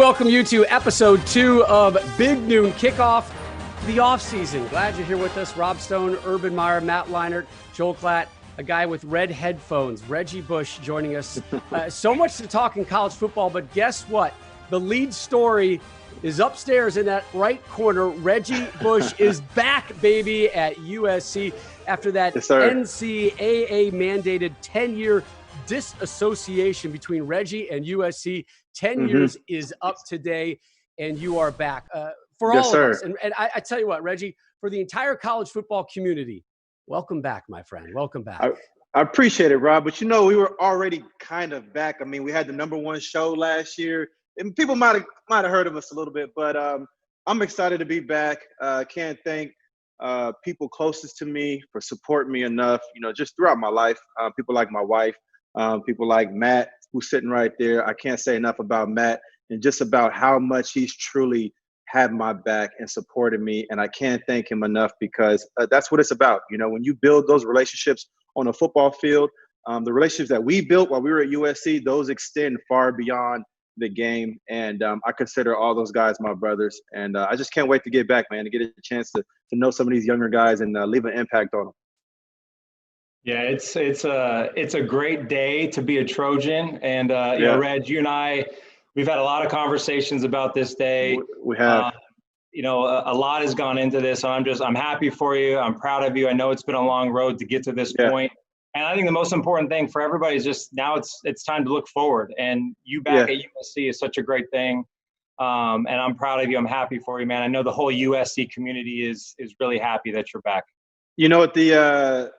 welcome you to episode 2 of Big Noon Kickoff, the offseason. Glad you're here with us. Rob Stone, Urban Meyer, Matt Leinart, Joel Klatt, a guy with red headphones, Reggie Bush joining us. So much to talk in college football, but guess what? The lead story is upstairs in that right corner. Reggie Bush is back, baby, at USC after that NCAA mandated 10-year disassociation between Reggie and USC. 10 years is up today, and you are back for all of us. And I tell you what, Reggie, for the entire college football community, welcome back, my friend. Welcome back. I appreciate it, Rob. But, you know, we were already kind of back. I mean, we had the #1 show last year, and people might have heard of us a little bit. But I'm excited to be back. Can't thank people closest to me for supporting me enough, you know, just throughout my life. People like my wife, people like Matt, who's sitting right there. I can't say enough about Matt and just about how much he's truly had my back and supported me. And I can't thank him enough because that's what it's about. You know, when you build those relationships on a football field, the relationships that we built while we were at USC, those extend far beyond the game. And I consider all those guys my brothers. And I just can't wait to get back, man, to get a chance to know some of these younger guys and leave an impact on them. Yeah, it's a great day to be a Trojan. And, you know, Reg, you and I, we've had a lot of conversations about this day. We have. You know, a lot has gone into this. I'm happy for you. I'm proud of you. I know it's been a long road to get to this point. And I think the most important thing for everybody is just now it's time to look forward. And you back at USC is such a great thing. And I'm proud of you. I'm happy for you, man. I know the whole USC community is really happy that you're back. You know what, the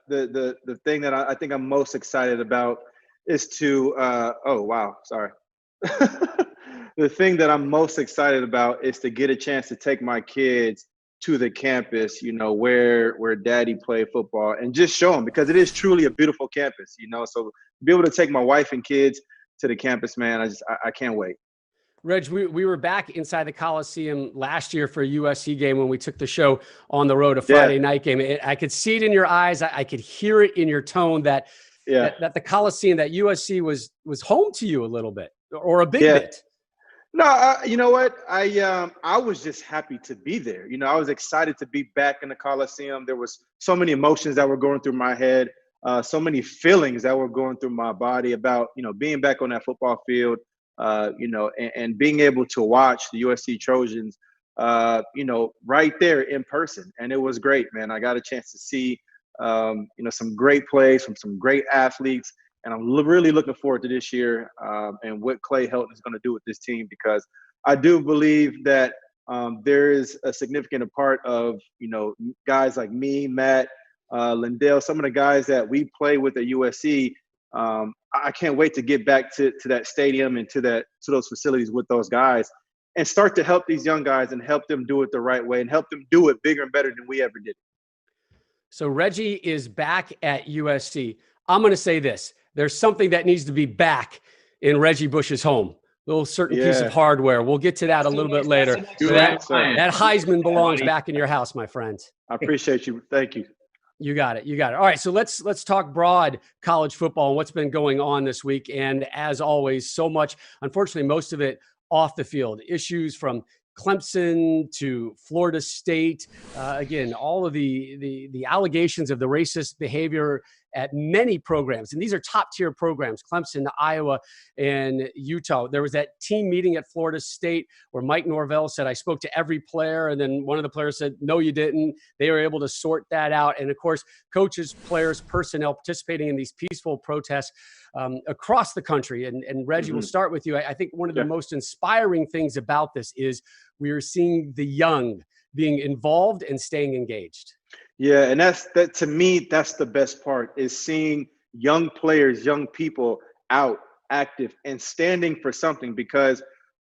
thing that I think I'm most excited about is to the thing that I'm most excited about is to get a chance to take my kids to the campus, you know, where daddy played football, and just show them, because it is truly a beautiful campus, you know. So to be able to take my wife and kids to the campus, man, I can't wait. Reg, we were back inside the Coliseum last year for a USC game when we took the show on the road, a Friday night game. I could see it in your eyes. I could hear it in your tone that the Coliseum, that USC was home to you a little bit, or a big bit. No, you know what? I was just happy to be there. You know, I was excited to be back in the Coliseum. There was so many emotions that were going through my head, so many feelings that were going through my body about, you know, being back on that football field, you know, and being able to watch the USC Trojans, you know, right there in person. And it was great, man. I got a chance to see, you know, some great plays from some great athletes. And I'm really looking forward to this year and what Clay Helton is going to do with this team, because I do believe that there is a significant part of, you know, guys like me, Matt, Lindell, some of the guys that we play with at USC. I can't wait to get back to that stadium and to those facilities with those guys and start to help these young guys and help them do it the right way and help them do it bigger and better than we ever did. So Reggie is back at USC. I'm going to say this. There's something that needs to be back in Reggie Bush's home. A little certain piece of hardware. We'll get to that a little bit later. That Heisman belongs back in your house, my friends. I appreciate you. Thank you. You got it. You got it. All right. So let's talk broad college football and what's been going on this week. And as always, so much, unfortunately, most of it off the field. Issues from Clemson to Florida State. Again, all of the allegations of the racist behavior at many programs. And these are top-tier programs, Clemson, Iowa, and Utah. There was that team meeting at Florida State where Mike Norvell said, I spoke to every player. And then one of the players said, no, you didn't. They were able to sort that out. And, of course, coaches, players, personnel participating in these peaceful protests across the country. And Reggie, we'll start with you. I think one of the most inspiring things about this is we are seeing the young being involved and staying engaged. Yeah, and that to me, that's the best part, is seeing young players, young people out, active, and standing for something. Because,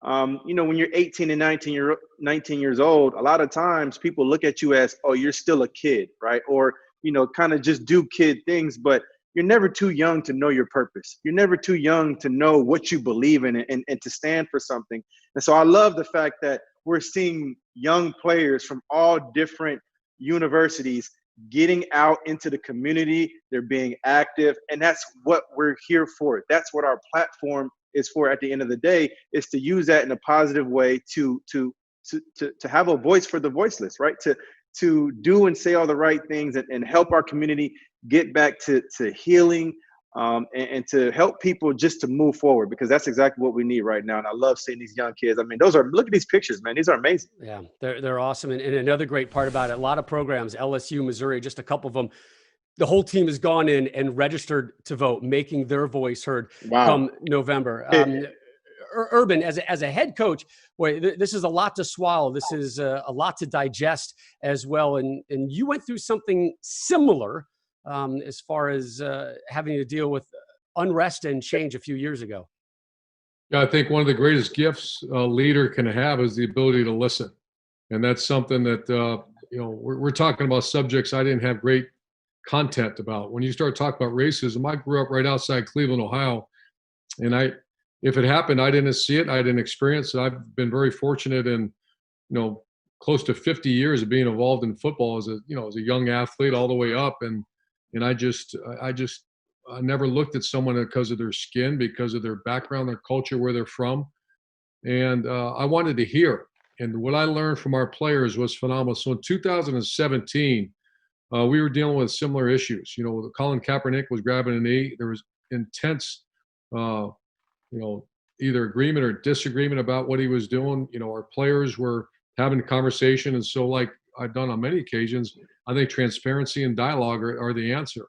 you know, when you're 18 and 19 years old, a lot of times people look at you as, oh, you're still a kid, right? Or, you know, kind of just do kid things. But you're never too young to know your purpose. You're never too young to know what you believe in and to stand for something. And so I love the fact that we're seeing young players from all different universities getting out into the community. They're being active, and that's what we're here for. That's what our platform is for at the end of the day is to use that in a positive way to have a voice for the voiceless, right? To do and say all the right things and help our community get back to healing, and to help people just to move forward, because that's exactly what we need right now. And I love seeing these young kids. I mean, look at these pictures, man. These are amazing. Yeah, they're awesome. And another great part about it, a lot of programs, LSU, Missouri, just a couple of them, the whole team has gone in and registered to vote, making their voice heard come November. Urban, as a head coach, boy, this is a lot to swallow. This is a lot to digest as well. And you went through something similar as far as having to deal with unrest and change a few years ago. Yeah, I think one of the greatest gifts a leader can have is the ability to listen. And that's something that, we're talking about subjects I didn't have great content about. When you start talking about racism, I grew up right outside Cleveland, Ohio. And if it happened, I didn't see it. I didn't experience it. I've been very fortunate in, close to 50 years of being involved in football as a young athlete all the way up. And I never looked at someone because of their skin, because of their background, their culture, where they're from. And I wanted to hear. And what I learned from our players was phenomenal. So in 2017, we were dealing with similar issues. Colin Kaepernick was grabbing a knee. There was intense, either agreement or disagreement about what he was doing. Our players were having a conversation. And so, like I've done on many occasions, I think transparency and dialogue are the answer.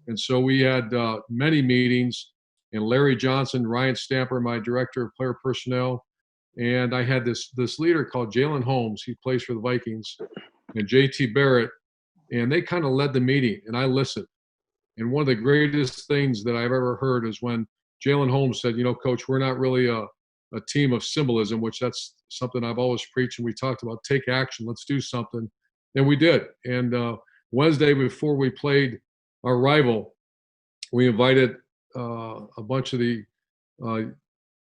And so we had many meetings, and Larry Johnson, Ryan Stamper, my director of player personnel, and I had this leader called Jalen Holmes. He plays for the Vikings, and JT Barrett, and they kind of led the meeting, and I listened. And one of the greatest things that I've ever heard is when Jalen Holmes said, Coach, we're not really a team of symbolism, which that's something I've always preached, and we talked about take action, let's do something. And we did. And Wednesday, before we played our rival, we invited a bunch of the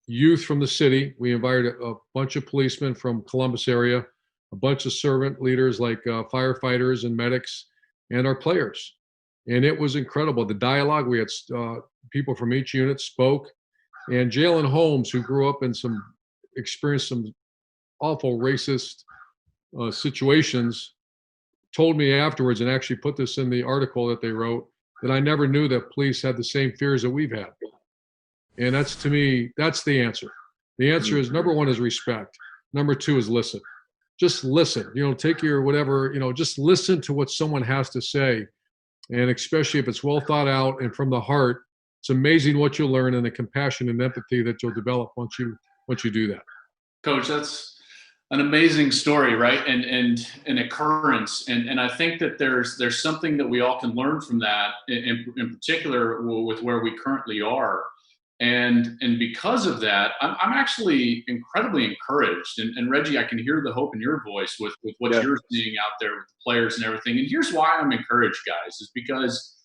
youth from the city. We invited a bunch of policemen from Columbus area, a bunch of servant leaders like firefighters and medics, and our players. And it was incredible. The dialogue, we had people from each unit spoke. And Jalen Holmes, who grew up in experienced some awful racist situations, told me afterwards, and actually put this in the article that they wrote, that I never knew that police had the same fears that we've had. And that's, to me, that's the answer. The answer is, number one is respect. Number two is listen. Just listen. Take your whatever, just listen to what someone has to say. And especially if it's well thought out and from the heart, it's amazing what you'll learn and the compassion and empathy that you'll develop once you do that. Coach, that's an amazing story, right? And an occurrence. And I think that there's something that we all can learn from that, in particular with where we currently are. And because of that, I'm actually incredibly encouraged. And Reggie, I can hear the hope in your voice with what you're seeing out there with the players and everything. And here's why I'm encouraged, guys, is because,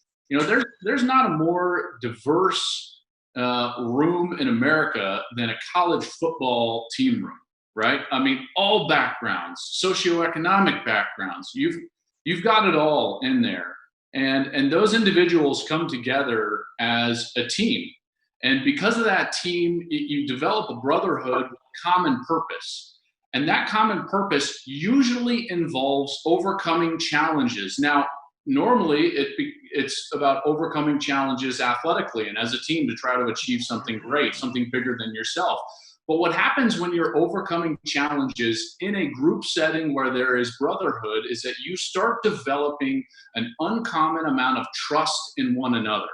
there's not a more diverse room in America than a college football team room, right? I mean, all backgrounds, socioeconomic backgrounds, you've got it all in there. And those individuals come together as a team. And because of that team, you develop a brotherhood with common purpose. And that common purpose usually involves overcoming challenges. Now, normally it's about overcoming challenges athletically and as a team to try to achieve something great, something bigger than yourself. But what happens when you're overcoming challenges in a group setting where there is brotherhood is that you start developing an uncommon amount of trust in one another.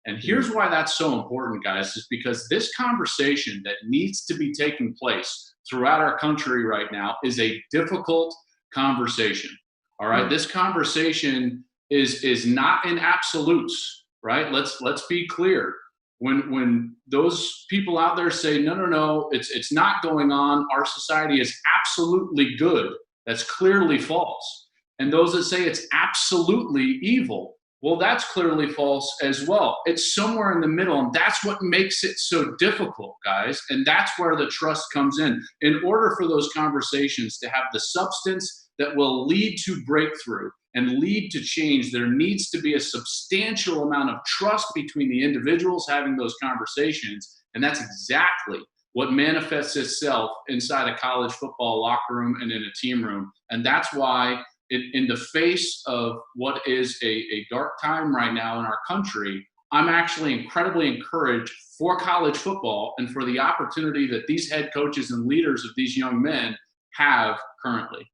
And here's why that's so important, guys, is because this conversation that needs to be taking place throughout our country right now is a difficult conversation. All right. This conversation is not in absolutes, right? Let's be clear. When those people out there say, no, it's not going on, our society is absolutely good, that's clearly false. And those that say it's absolutely evil, well, that's clearly false as well. It's somewhere in the middle, and that's what makes it so difficult, guys. And that's where the trust comes in. In order for those conversations to have the substance that will lead to breakthrough and lead to change, there needs to be a substantial amount of trust between the individuals having those conversations And that's exactly what manifests itself inside a college football locker room and in a team room. And that's why in the face of what is a dark time right now in our country, I'm actually incredibly encouraged for college football and for the opportunity that these head coaches and leaders of these young men have currently.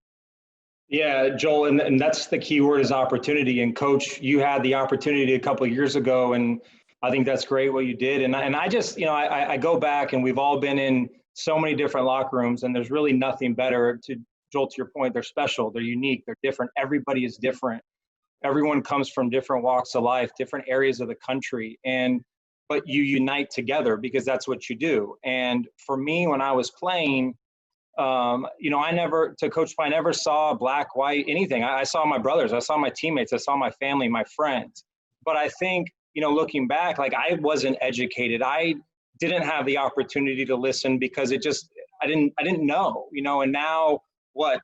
Yeah, Joel, and that's the key word is opportunity. And Coach, you had the opportunity a couple of years ago, and I think that's great what you did. And I just, I go back, and we've all been in so many different locker rooms, and there's really nothing better. To Joel, to your point, they're special, they're unique, they're different. Everybody is different. Everyone comes from different walks of life, different areas of the country, but you unite together because that's what you do. And for me, when I was playing, I never saw black, white, anything. I saw my brothers, I saw my teammates, I saw my family, my friends. But I think, looking back, like I wasn't educated. I didn't have the opportunity to listen because I didn't know, and now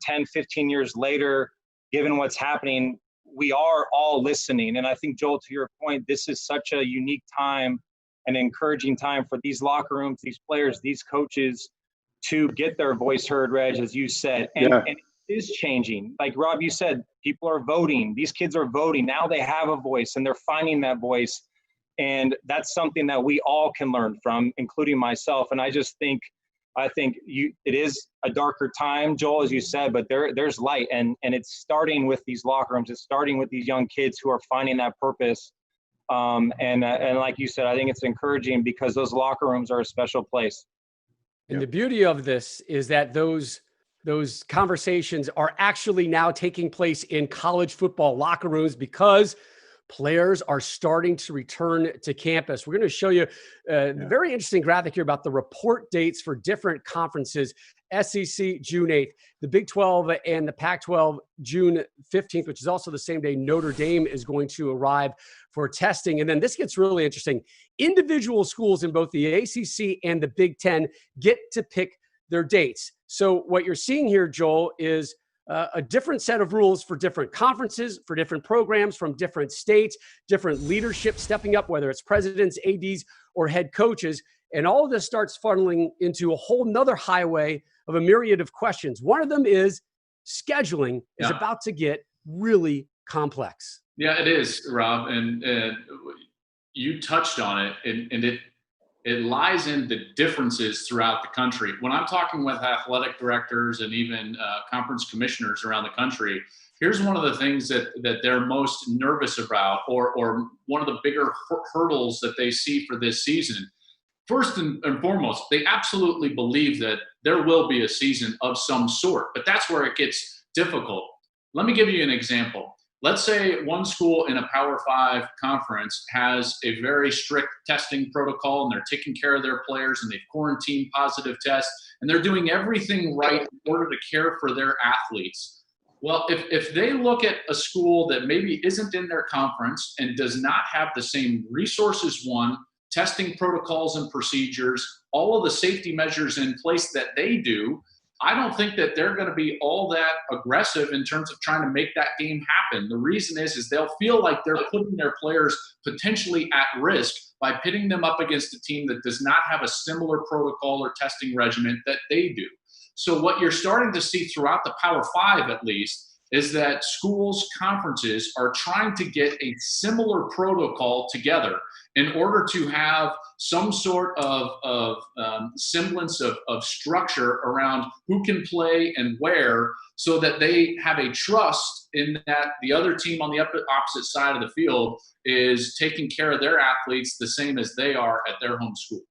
10, 15 years later, given what's happening, we are all listening. And I think, Joel, to your point, this is such a unique time, an encouraging time for these locker rooms, these players, these coaches to get their voice heard, Reg, as you said. And it is changing. Like Rob, you said, people are voting. These kids are voting. Now they have a voice and they're finding that voice. And that's something that we all can learn from, including myself. And I think it is a darker time, Joel, as you said, but there's light, and it's starting with these locker rooms. It's starting with these young kids who are finding that purpose. And like you said, I think it's encouraging because those locker rooms are a special place. And the beauty of this is that those conversations are actually now taking place in college football locker rooms because players are starting to return to campus. We're going to show you a very interesting graphic here about the report dates for different conferences. SEC, June 8th. The Big 12 and the Pac-12, June 15th, which is also the same day Notre Dame is going to arrive for testing. And then this gets really interesting. Individual schools in both the ACC and the Big 10 get to pick their dates. So what you're seeing here, Joel, is a different set of rules for different conferences, for different programs from different states, different leadership stepping up, whether it's presidents, ADs, or head coaches. And all of this starts funneling into a whole nother highway of a myriad of questions. One of them is scheduling is about to get really complex. Yeah, it is, Rob. And you touched on it, and it lies in the differences throughout the country. When I'm talking with athletic directors and even conference commissioners around the country, here's one of the things that they're most nervous about, or one of the bigger hurdles that they see for this season. First and foremost, they absolutely believe that there will be a season of some sort, but that's where it gets difficult. Let me give you an example. Let's say one school in a Power 5 conference has a very strict testing protocol, and they're taking care of their players, and they've quarantined positive tests, and they're doing everything right in order to care for their athletes. Well, if they look at a school that maybe isn't in their conference and does not have the same resources, testing protocols and procedures, all of the safety measures in place that they do, I don't think that they're going to be all that aggressive in terms of trying to make that game happen. The reason is they'll feel like they're putting their players potentially at risk by pitting them up against a team that does not have a similar protocol or testing regimen that they do. So what you're starting to see throughout the Power 5, at least, is that schools, conferences are trying to get a similar protocol together in order to have some sort of semblance of structure around who can play and where, so that they have a trust in that the other team on the opposite side of the field is taking care of their athletes the same as they are at their home school.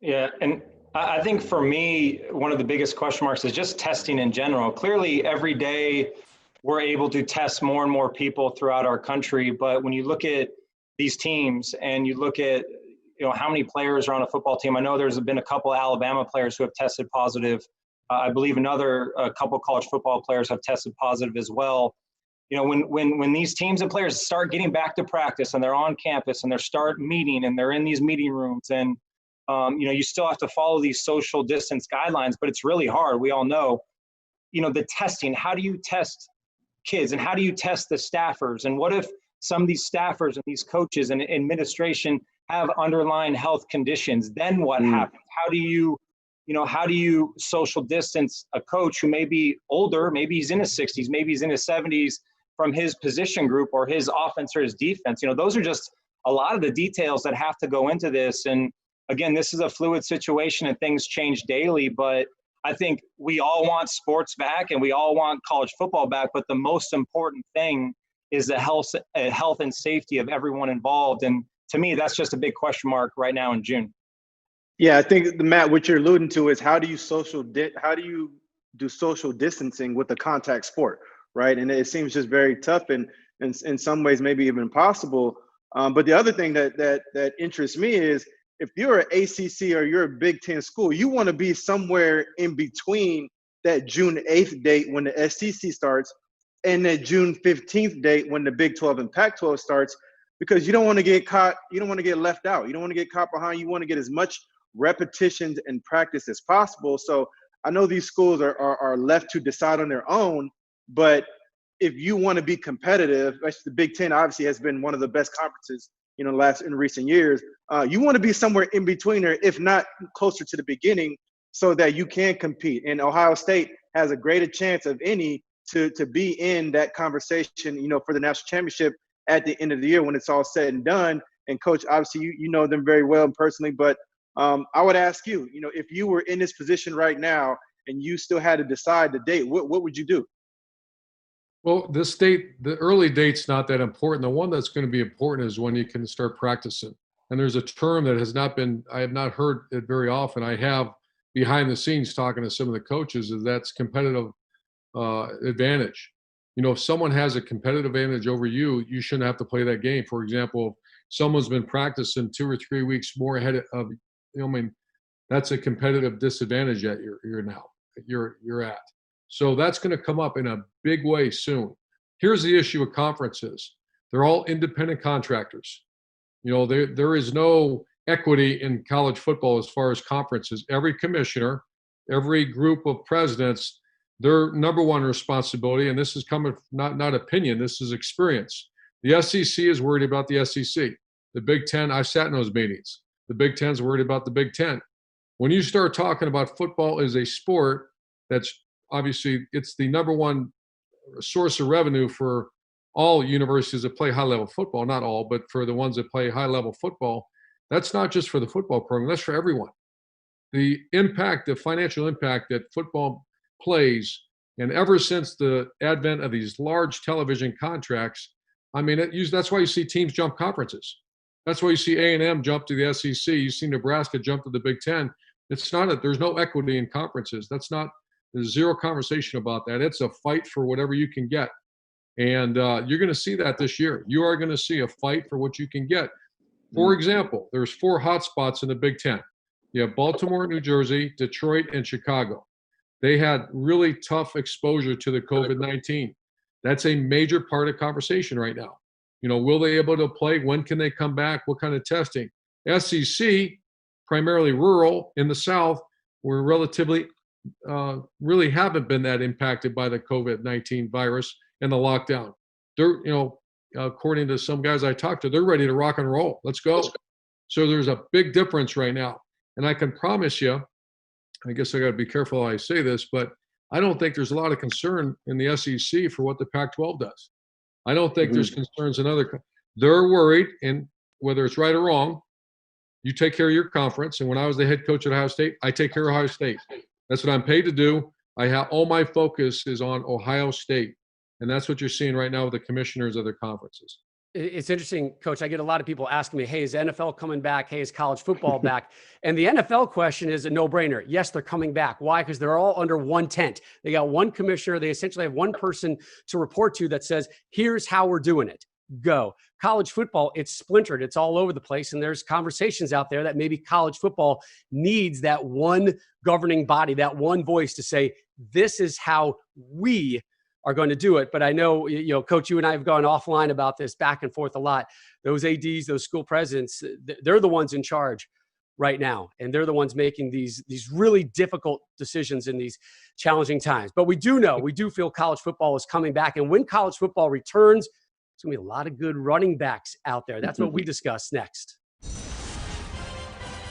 Yeah, and I think for me, one of the biggest question marks is just testing in general. Clearly, every day we're able to test more and more people throughout our country. But when you look at these teams and you look at how many players are on a football team, I know there's been a couple of Alabama players who have tested positive. I believe a couple college football players have tested positive as well. When these teams and players start getting back to practice and they're on campus and they start meeting and they're in these meeting rooms and you still have to follow these social distance guidelines, but it's really hard. We all know, the testing, how do you test kids and how do you test the staffers? And what if some of these staffers and these coaches and administration have underlying health conditions, then what happens? How do you social distance a coach who may be older, maybe he's in his 60s, maybe he's in his 70s, from his position group or his offense or his defense? Those are just a lot of the details that have to go into this. And again, this is a fluid situation and things change daily, but I think we all want sports back and we all want college football back, but the most important thing is the health and safety of everyone involved. And to me, that's just a big question mark right now in June. Yeah, I think, Matt, what you're alluding to is how do you do social distancing with a contact sport, right? And it seems just very tough and in some ways maybe even impossible. But the other thing that interests me is if you're an ACC or you're a Big Ten school, you want to be somewhere in between that June 8th date when the SEC starts and that June 15th date when the Big 12 and Pac-12 starts, because you don't want to get caught. You don't want to get left out. You don't want to get caught behind. You want to get as much repetitions and practice as possible. So I know these schools are left to decide on their own, but if you want to be competitive, especially the Big Ten obviously has been one of the best conferences, in recent years. You want to be somewhere in between there, if not closer to the beginning, so that you can compete. And Ohio State has a greater chance of any to be in that conversation, for the national championship at the end of the year when it's all said and done. And Coach, obviously you know them very well personally, but I would ask you, if you were in this position right now and you still had to decide the date, what would you do? Well, the early date's not that important. The one that's going to be important is when you can start practicing. And there's a term that I have not heard it very often. I have behind the scenes talking to some of the coaches, that's competitive advantage. If someone has a competitive advantage over you, you shouldn't have to play that game. For example, if someone's been practicing 2 or 3 weeks more ahead of, that's a competitive disadvantage that you're at. So that's going to come up in a big way soon. Here's the issue with conferences. They're all independent contractors. There is no equity in college football as far as conferences. Every commissioner, every group of presidents, their number one responsibility, and this is coming not opinion, this is experience. The SEC is worried about the SEC. The Big Ten, I've sat in those meetings. The Big Ten's worried about the Big Ten. When you start talking about football as a sport, that's obviously it's the number one source of revenue for all universities that play high-level football, not all, but for the ones that play high-level football. That's not just for the football program, that's for everyone. The financial impact that football plays, and ever since the advent of these large television contracts, that's why you see teams jump conferences. That's why you see A&M jump to the SEC. You see Nebraska jump to the Big Ten. It's not there's no equity in conferences. There's zero conversation about that. It's a fight for whatever you can get. And you're going to see that this year. You are going to see a fight for what you can get. For example, there's 4 hotspots in the Big Ten. You have Baltimore, New Jersey, Detroit, and Chicago. They had really tough exposure to the COVID-19. That's a major part of conversation right now. Will they be able to play? When can they come back? What kind of testing? SEC, primarily rural in the South, were relatively really haven't been that impacted by the COVID-19 virus and the lockdown. They're, according to some guys I talked to, they're ready to rock and roll. Let's go. So there's a big difference right now. And I can promise you, I guess I got to be careful how I say this, but I don't think there's a lot of concern in the SEC for what the Pac-12 does. I don't think there's concerns in they're worried, and whether it's right or wrong, you take care of your conference. And when I was the head coach at Ohio State, I take care of Ohio State. That's what I'm paid to do. All my focus is on Ohio State. And that's what you're seeing right now with the commissioners of their conferences. It's interesting, Coach. I get a lot of people asking me, hey, is NFL coming back? Hey, is college football back? And the NFL question is a no-brainer. Yes, they're coming back. Why? Because they're all under one tent. They got one commissioner. They essentially have one person to report to that says, here's how we're doing it. Go. College football, it's splintered. It's all over the place. And there's conversations out there that maybe college football needs that one governing body, that one voice to say, this is how we are going to do it. But I know, Coach, you and I have gone offline about this back and forth a lot. Those ADs, those school presidents, they're the ones in charge right now. And they're the ones making these really difficult decisions in these challenging times. But we do feel college football is coming back. And when college football returns, There's going to be a lot of good running backs out there. That's what we discuss next.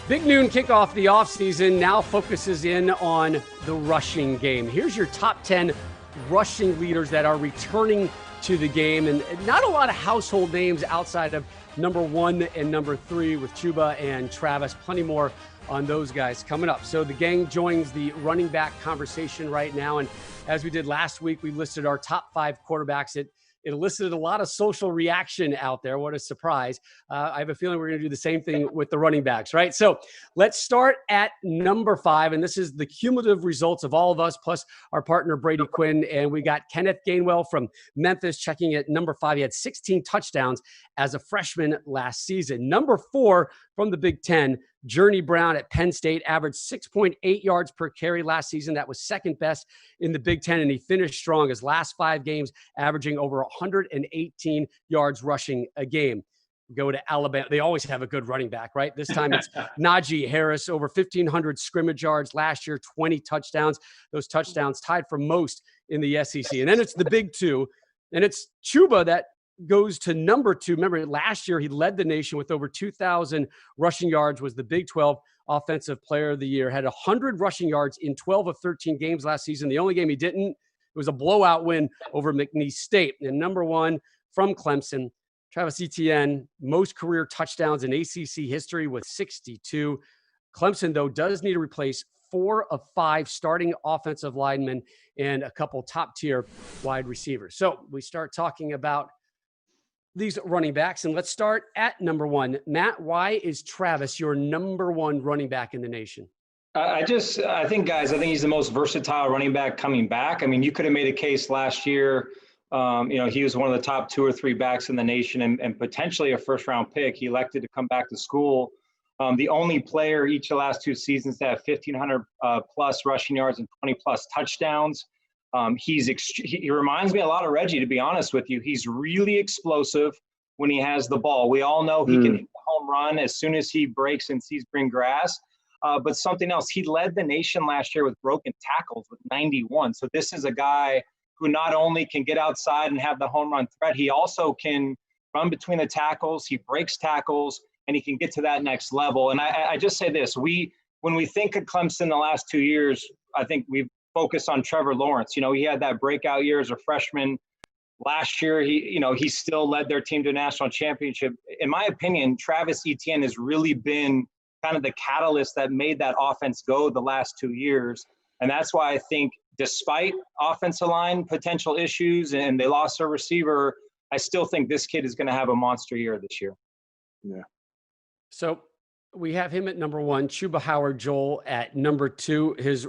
Big Noon Kickoff, the offseason, now focuses in on the rushing game. Here's your top 10 rushing leaders that are returning to the game. And not a lot of household names outside of number 1 and number 3 with Chuba and Travis. Plenty more on those guys coming up. So the gang joins the running back conversation right now. And as we did last week, we listed our top 5 quarterbacks. It elicited a lot of social reaction out there. What a surprise. I have a feeling we're going to do the same thing with the running backs, right? So let's start at number 5. And this is the cumulative results of all of us, plus our partner, Brady Quinn. And we got Kenneth Gainwell from Memphis checking at number 5. He had 16 touchdowns as a freshman last season. Number 4 from the Big Ten, Journey Brown at Penn State, averaged 6.8 yards per carry last season. That was second best in the Big Ten, and he finished strong his last 5 games, averaging over 118 yards rushing a game. Go to Alabama. They always have a good running back, right? This time it's Najee Harris, over 1,500 scrimmage yards last year, 20 touchdowns. Those touchdowns tied for most in the SEC. And then it's the big 2, and it's Chuba that goes to number 2. Remember, last year he led the nation with over 2,000 rushing yards, was the Big 12 Offensive Player of the Year, had 100 rushing yards in 12 of 13 games last season. The only game he didn't, it was a blowout win over McNeese State. And number 1 from Clemson, Travis Etienne, most career touchdowns in ACC history with 62. Clemson, though, does need to replace 4 of 5 starting offensive linemen and a couple top-tier wide receivers. So we start talking about these running backs, and let's start at number 1. Matt, why is Travis your number 1 running back in the nation? I think he's the most versatile running back coming back. I mean, you could have made a case last year. He was one of the top 2 or 3 backs in the nation and potentially a first-round pick. He elected to come back to school. The only player each of the last 2 seasons to have 1,500 plus rushing yards and 20 plus touchdowns. He reminds me a lot of Reggie, to be honest with you. He's really explosive when he has the ball. We all know he can hit the home run as soon as he breaks and sees green grass. But something else, he led the nation last year with broken tackles with 91. So this is a guy who not only can get outside and have the home run threat, he also can run between the tackles. He breaks tackles, and he can get to that next level. And I just say this, when we think of Clemson the last 2 years, I think we've focused on Trevor Lawrence. He had that breakout year as a freshman. Last year, he still led their team to a national championship. In my opinion, Travis Etienne has really been kind of the catalyst that made that offense go the last 2 years. And that's why I think despite offensive line potential issues and they lost their receiver, I still think this kid is going to have a monster year this year. Yeah. So we have him at number 1, Chuba Howard-Joel at number 2, his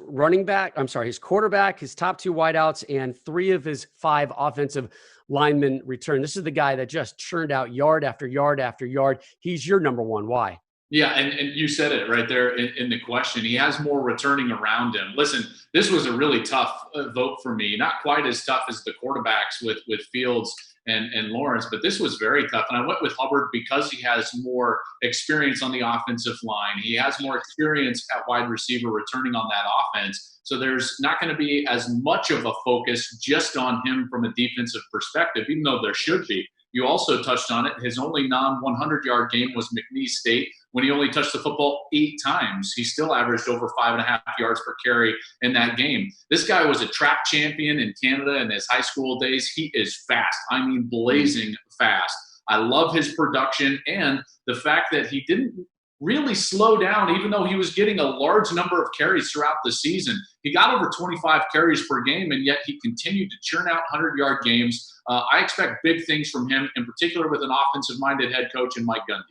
quarterback, his top 2 wideouts, and 3 of his 5 offensive linemen return. This is the guy that just churned out yard after yard after yard. He's your number 1. Why? Yeah, and you said it right there in the question. He has more returning around him. Listen, this was a really tough vote for me. Not quite as tough as the quarterbacks with Fields and Lawrence, but this was very tough. And I went with Hubbard because he has more experience on the offensive line. He has more experience at wide receiver returning on that offense. So there's not going to be as much of a focus just on him from a defensive perspective, even though there should be. You also touched on it. His only non-100-yard game was McNeese State when he only touched the football 8 times. He still averaged over 5.5 yards per carry in that game. This guy was a track champion in Canada in his high school days. He is fast. I mean, blazing fast. I love his production and the fact that he didn't really slow down, even though he was getting a large number of carries throughout the season. He got over 25 carries per game, and yet he continued to churn out 100-yard games. I expect big things from him, in particular with an offensive-minded head coach in Mike Gundy.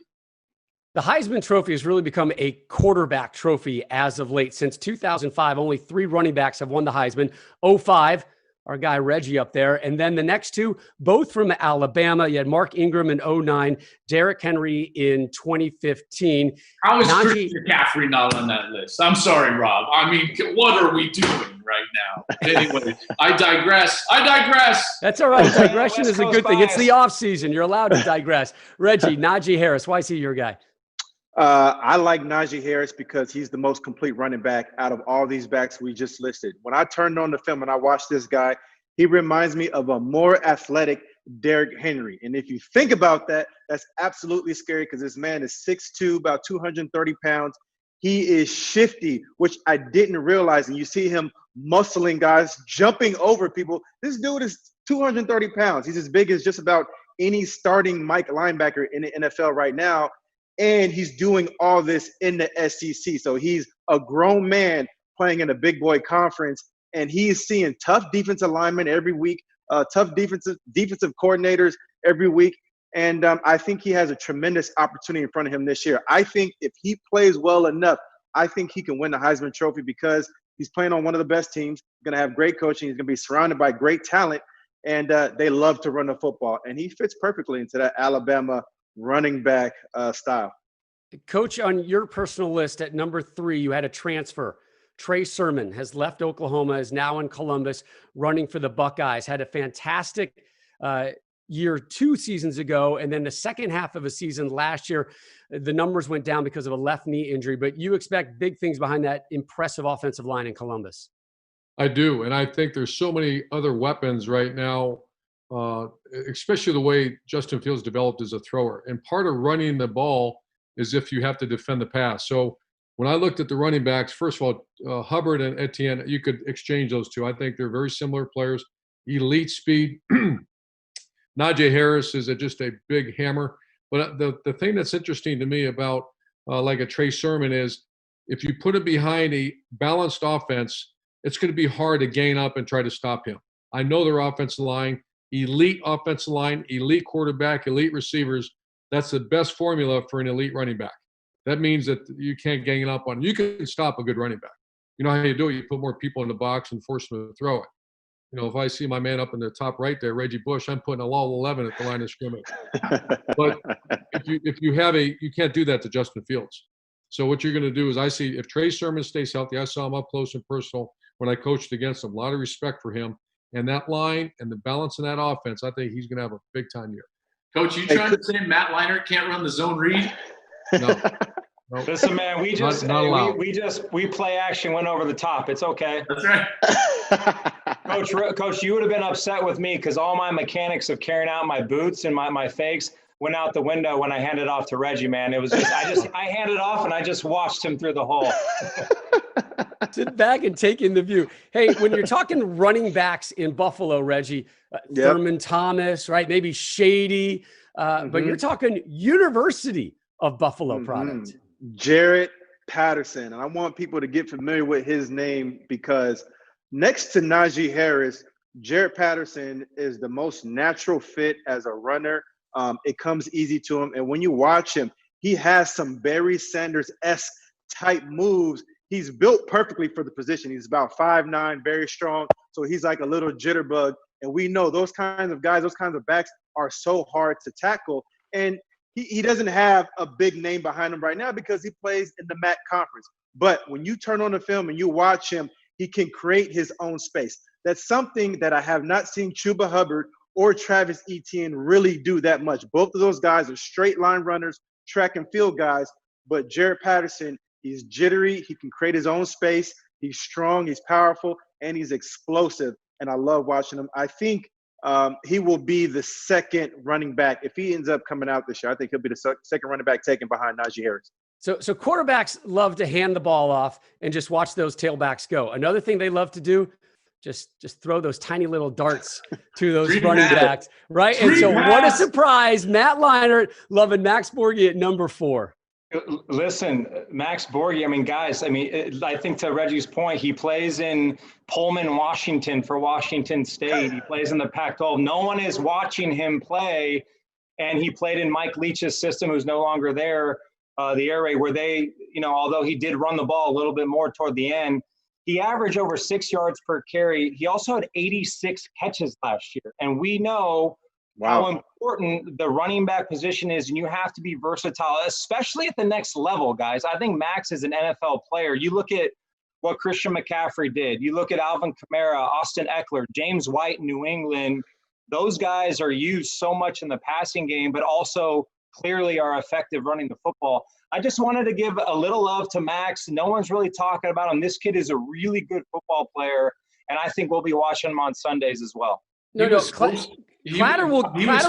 The Heisman Trophy has really become a quarterback trophy as of late. Since 2005, only 3 running backs have won the Heisman. 2005, our guy Reggie up there. And then the next 2, both from Alabama. You had Mark Ingram in 2009, Derrick Henry in 2015. How is Christian McCaffrey not on that list? I'm sorry, Rob. I mean, what are we doing right now? Anyway, I digress. That's all right. Digression is a good thing. It's the off season. You're allowed to digress. Reggie, Najee Harris, why is he your guy? I like Najee Harris because he's the most complete running back out of all these backs we just listed. When I turned on the film and I watched this guy, he reminds me of a more athletic Derrick Henry. And if you think about that, that's absolutely scary because this man is 6'2", about 230 pounds. He is shifty, which I didn't realize. And you see him muscling guys, jumping over people. This dude is 230 pounds. He's as big as just about any starting Mike linebacker in the NFL right now. And he's doing all this in the SEC. So he's a grown man playing in a big boy conference. And he's seeing tough defensive linemen every week, tough defensive coordinators every week. And I think he has a tremendous opportunity in front of him this year. I think if he plays well enough, I think he can win the Heisman Trophy because he's playing on one of the best teams, going to have great coaching. He's going to be surrounded by great talent, and they love to run the football. And he fits perfectly into that Alabama running back style. Coach, on your personal list at number 3, you had a transfer. Trey Sermon has left Oklahoma, is now in Columbus, running for the Buckeyes. Had a fantastic year 2 seasons ago, and then the second half of a season last year, the numbers went down because of a left knee injury. But you expect big things behind that impressive offensive line in Columbus. I do, and I think there's so many other weapons right now, especially the way Justin Fields developed as a thrower. And part of running the ball is if you have to defend the pass. So when I looked at the running backs, first of all, Hubbard and Etienne, you could exchange those two. I think they're very similar players, elite speed. Najee Harris is just a big hammer. But the thing that's interesting to me about like a Trey Sermon is if you put him behind a balanced offense, it's going to be hard to gain up and try to stop him. I know their offensive line, elite quarterback, elite receivers. That's the best formula for an elite running back. That means that you can't gang up on. You can stop a good running back. You know how you do it? You put more people in the box and force them to throw it. You know, if I see my man up in the top right there, Reggie Bush, I'm putting a all 11 at the line of scrimmage. But if you have you can't do that to Justin Fields. So what you're going to do is I see if Trey Sermon stays healthy, I saw him up close and personal when I coached against him. A lot of respect for him. And that line and the balance in that offense, I think he's going to have a big-time year. Coach, you trying to say Matt Leinart can't run the zone read? No. Listen, man, we just we play action, went over the top. It's okay. That's right. Coach, you would have been upset with me because all my mechanics of carrying out my boots and my fakes went out the window when I handed off to Reggie, man. It was I handed off and I just watched him through the hole. Sit back and take in the view. Hey, when you're talking running backs in Buffalo, Reggie, Thurman Thomas, right? Maybe Shady, but you're talking University of Buffalo product. Jarrett Patterson. And I want people to get familiar with his name because next to Najee Harris, Jarrett Patterson is the most natural fit as a runner. It comes easy to him. And when you watch him, he has some Barry Sanders-esque type moves. He's built perfectly for the position. He's about 5'9", very strong. So he's like a little jitterbug. And we know those kinds of guys, those kinds of backs are so hard to tackle. And he doesn't have a big name behind him right now because he plays in the MAC conference. But when you turn on the film and you watch him, he can create his own space. That's something that I have not seen Chuba Hubbard or Travis Etienne really do that much. Both of those guys are straight line runners, track and field guys. But Jarrett Patterson, he's jittery. He can create his own space. He's strong. He's powerful. And he's explosive. And I love watching him. I think he will be the second running back. If he ends up coming out this year, I think he'll be the second running back taken behind Najee Harris. So quarterbacks love to hand the ball off and just watch those tailbacks go. Another thing they love to do, just throw those tiny little darts to those running backs, right? And so what a surprise. Matt Leinart loving Max Borghi at number 4. Listen, Max Borghi, I mean, guys, I think to Reggie's point, he plays in Pullman, Washington for Washington State. He plays in the Pac-12. No one is watching him play, and he played in Mike Leach's system, who's no longer there, the Air Raid, where they, although he did run the ball a little bit more toward the end, he averaged over 6 yards per carry. He also had 86 catches last year, and we know how important the running back position is, and you have to be versatile, especially at the next level, guys. I think Max is an NFL player. You look at what Christian McCaffrey did. You look at Alvin Kamara, Austin Eckler, James White in New England. Those guys are used so much in the passing game, but also clearly are effective running the football. I just wanted to give a little love to Max. No one's really talking about him. This kid is a really good football player, and I think we'll be watching him on Sundays as well. Klatter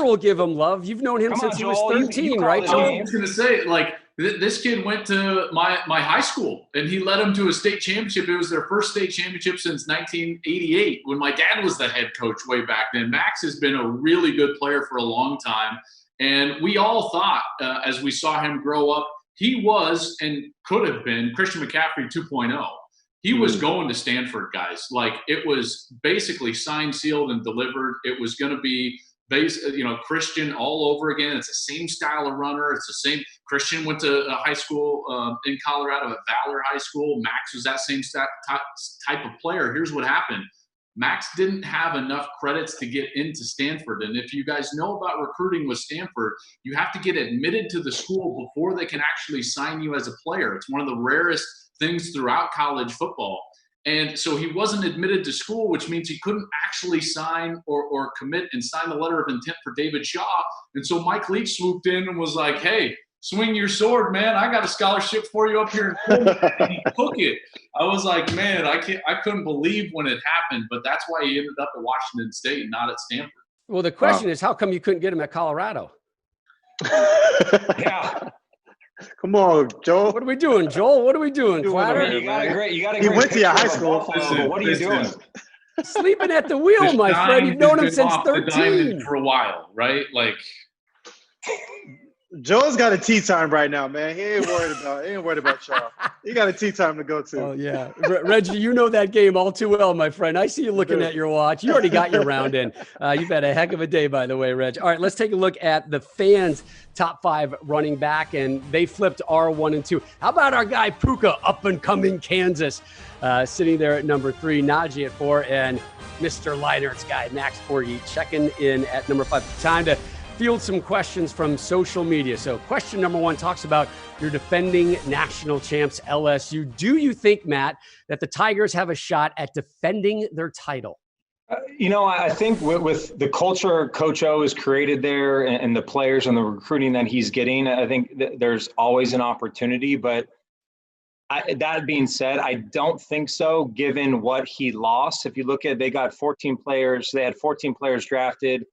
will give him love. You've known him since he was 13, right, Joel? I was going to say, like, this kid went to my high school, and he led them to a state championship. It was their first state championship since 1988, when my dad was the head coach way back then. Max has been a really good player for a long time, and we all thought, as we saw him grow up, he was and could have been Christian McCaffrey 2.0. He was going to Stanford, guys. Like, it was basically signed, sealed, and delivered. It was going to be Christian all over again. It's the same style of runner. It's the same. Christian went to a high school in Colorado at Valor High School. Max was that same type of player. Here's what happened. Max didn't have enough credits to get into Stanford. And if you guys know about recruiting with Stanford, you have to get admitted to the school before they can actually sign you as a player. It's one of the rarest things throughout college football. And so he wasn't admitted to school, which means he couldn't actually sign or commit and sign the letter of intent for David Shaw. And so Mike Leach swooped in and was like, hey, swing your sword, man. I got a scholarship for you up here in Florida. And he took it. I was like, man, I couldn't believe when it happened, but that's why he ended up at Washington State and not at Stanford. Well, the question is, how come you couldn't get him at Colorado? Yeah. Come on, Joel. What are we doing, Joel? What are we doing, Klatter? You got a great He went to your high school. What are you doing? Sleeping at the wheel, my friend. You've known him since 13. For a while, right? Like, Joel's got a tea time right now, man. He ain't worried about Shaw. He got a tea time to go to. Oh, yeah. Reggie, you know that game all too well, my friend. I see you looking at your watch. You already got your round in. You've had a heck of a day, by the way, Reg. All right, let's take a look at the fans' top 5 running back, and they flipped R1 and 2. How about our guy Puka, up-and-coming Kansas, sitting there at number 3, Najee at 4, and Mr. Leinert's guy, Max Borghi, checking in at number 5. Time to field some questions from social media. So question number 1 talks about your defending national champs, LSU. Do you think, Matt, that the Tigers have a shot at defending their title? I think with the culture Coach O has created there and the players and the recruiting that he's getting, I think there's always an opportunity. But that being said, I don't think so, given what he lost. If you look at, they got 14 players. They had 14 players drafted.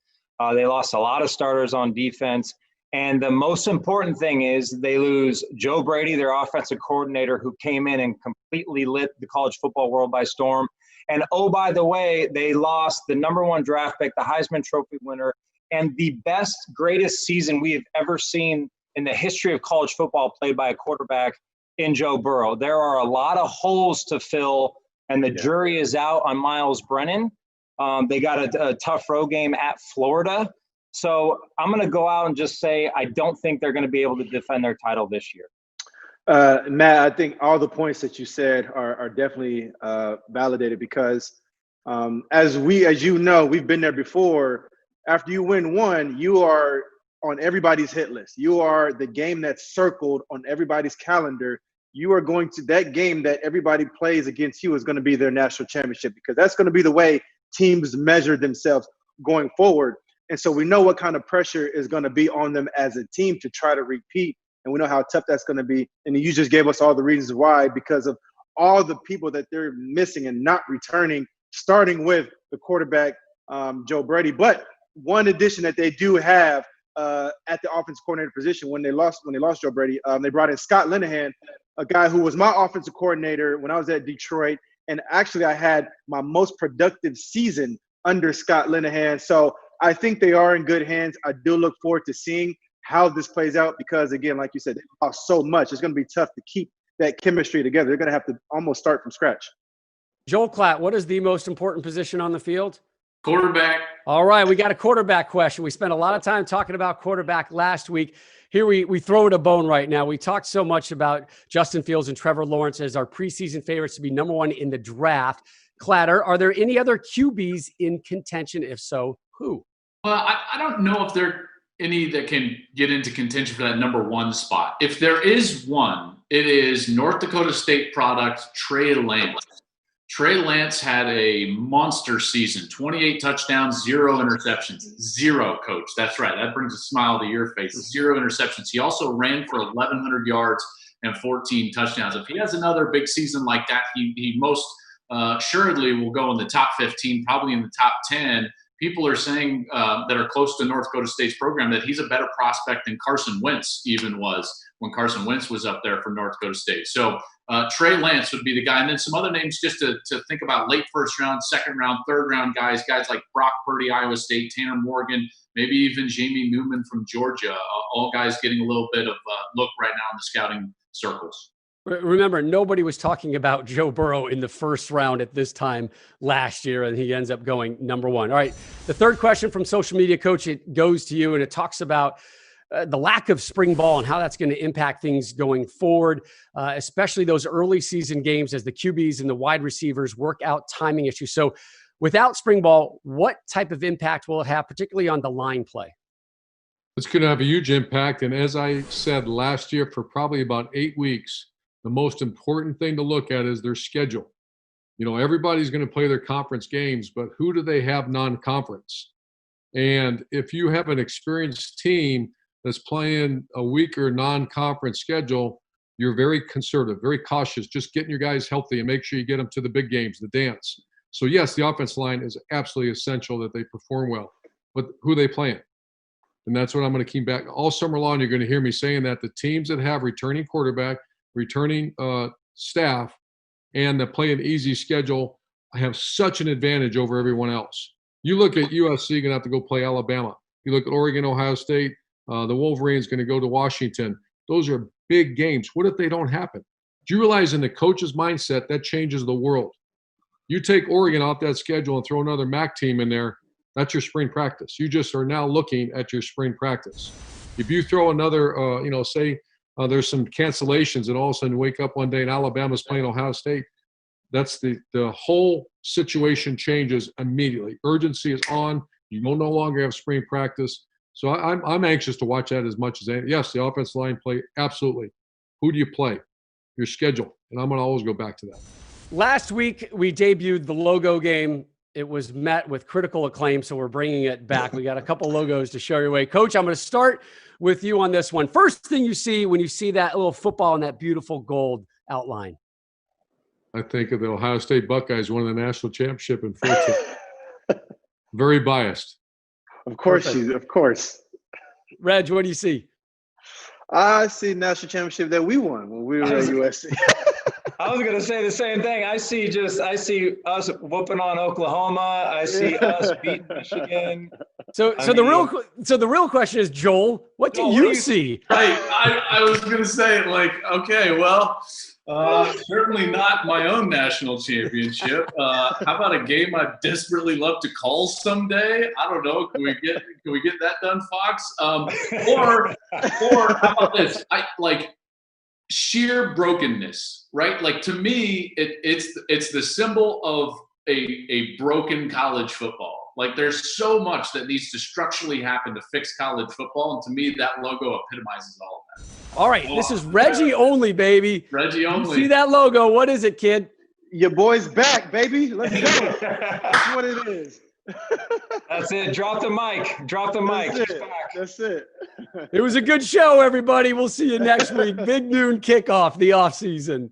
They lost a lot of starters on defense. And the most important thing is they lose Joe Brady, their offensive coordinator, who came in and completely lit the college football world by storm. And, oh, by the way, they lost the number 1 draft pick, the Heisman Trophy winner, and the best, greatest season we have ever seen in the history of college football played by a quarterback in Joe Burrow. There are a lot of holes to fill, and the jury is out on Miles Brennan. They got a tough road game at Florida. So I'm going to go out and just say I don't think they're going to be able to defend their title this year. Matt, I think all the points that you said are definitely validated because as you know, we've been there before. After you win one, you are on everybody's hit list. You are the game that's circled on everybody's calendar. You are going to – that game that everybody plays against you is going to be their national championship because that's going to be the way teams measure themselves going forward. And so we know what kind of pressure is going to be on them as a team to try to repeat. And we know how tough that's going to be. And you just gave us all the reasons why, because of all the people that they're missing and not returning, starting with the quarterback, Joe Brady. But one addition that they do have at the offensive coordinator position when they lost Joe Brady, they brought in Scott Linehan, a guy who was my offensive coordinator when I was at Detroit. And actually, I had my most productive season under Scott Linehan. So I think they are in good hands. I do look forward to seeing how this plays out because, again, like you said, they lost so much. It's going to be tough to keep that chemistry together. They're going to have to almost start from scratch. Joel Klatt, what is the most important position on the field? Quarterback. All right, we got a quarterback question. We spent a lot of time talking about quarterback last week. Here we throw it a bone right now. We talked so much about Justin Fields and Trevor Lawrence as our preseason favorites to be number 1 in the draft. Klatter, are there any other QBs in contention? If so, who? Well, I don't know if there are any that can get into contention for that number 1 spot. If there is one, it is North Dakota State product Trey Lance. Trey Lance had a monster season, 28 touchdowns, 0 interceptions. 0, coach. That's right. That brings a smile to your face. 0 interceptions. He also ran for 1,100 yards and 14 touchdowns. If he has another big season like that, he most assuredly will go in the top 15, probably in the top 10 people are saying that are close to North Dakota State's program that he's a better prospect than Carson Wentz even was when Carson Wentz was up there for North Dakota State. So Trey Lance would be the guy. And then some other names just to think about: late first round, second round, third round guys like Brock Purdy, Iowa State, Tanner Morgan, maybe even Jamie Newman from Georgia, all guys getting a little bit of look right now in the scouting circles. Remember, nobody was talking about Joe Burrow in the first round at this time last year, and he ends up going number one. All right, the third question from social media, Coach, it goes to you, and it talks about the lack of spring ball and how that's going to impact things going forward, especially those early season games as the QBs and the wide receivers work out timing issues. So without spring ball, what type of impact will it have, particularly on the line play? It's going to have a huge impact. And as I said last year, for probably about 8 weeks, the most important thing to look at is their schedule. Everybody's going to play their conference games, but who do they have non-conference? And if you have an experienced team that's playing a weaker non-conference schedule, you're very conservative, very cautious, just getting your guys healthy and make sure you get them to the big games, the dance. So yes, the offensive line is absolutely essential that they perform well, but who are they playing? And that's what I'm going to keep back. All summer long, you're going to hear me saying that the teams that have returning quarterback, returning staff, and that play an easy schedule have such an advantage over everyone else. You look at USC, going to have to go play Alabama. You look at Oregon, Ohio State, the Wolverines going to go to Washington. Those are big games. What if they don't happen? Do you realize in the coach's mindset, that changes the world? You take Oregon off that schedule and throw another MAC team in there, that's your spring practice. You just are now looking at your spring practice. If you throw another, say there's some cancellations and all of a sudden you wake up one day and Alabama's playing Ohio State, that's the whole situation changes immediately. Urgency is on. You will no longer have spring practice. So I'm anxious to watch that as much as anything. Yes, the offensive line play, absolutely. Who do you play? Your schedule. And I'm going to always go back to that. Last week, we debuted the logo game. It was met with critical acclaim, so we're bringing it back. We got a couple logos to show your way. Coach, I'm going to start with you on this one. First thing you see when you see that little football and that beautiful gold outline? I think of the Ohio State Buckeyes won the national championship in 14. Very biased. Of course, of course. Reg, what do you see? I see national championship that we won when we were at USC. I was going to say the same thing. I see us whooping on Oklahoma. I see us beating Michigan. So the real question is, Joel, what do you see? Right. I was going to say, okay, well, certainly not my own national championship. How about a game I'd desperately love to call someday? I don't know. Can we get that done, Fox? Or how about this? Sheer brokenness, right? To me, it's the symbol of a broken college football. There's so much that needs to structurally happen to fix college football, and to me, that logo epitomizes all of that. All right, this is Reggie only, baby. Reggie only. You see that logo? What is it, kid? Your boy's back, baby. Let's go. That's what it is. That's it. Drop the mic. Drop the mic. That's it. It was a good show, everybody. We'll see you next week. Big Noon Kickoff, the offseason.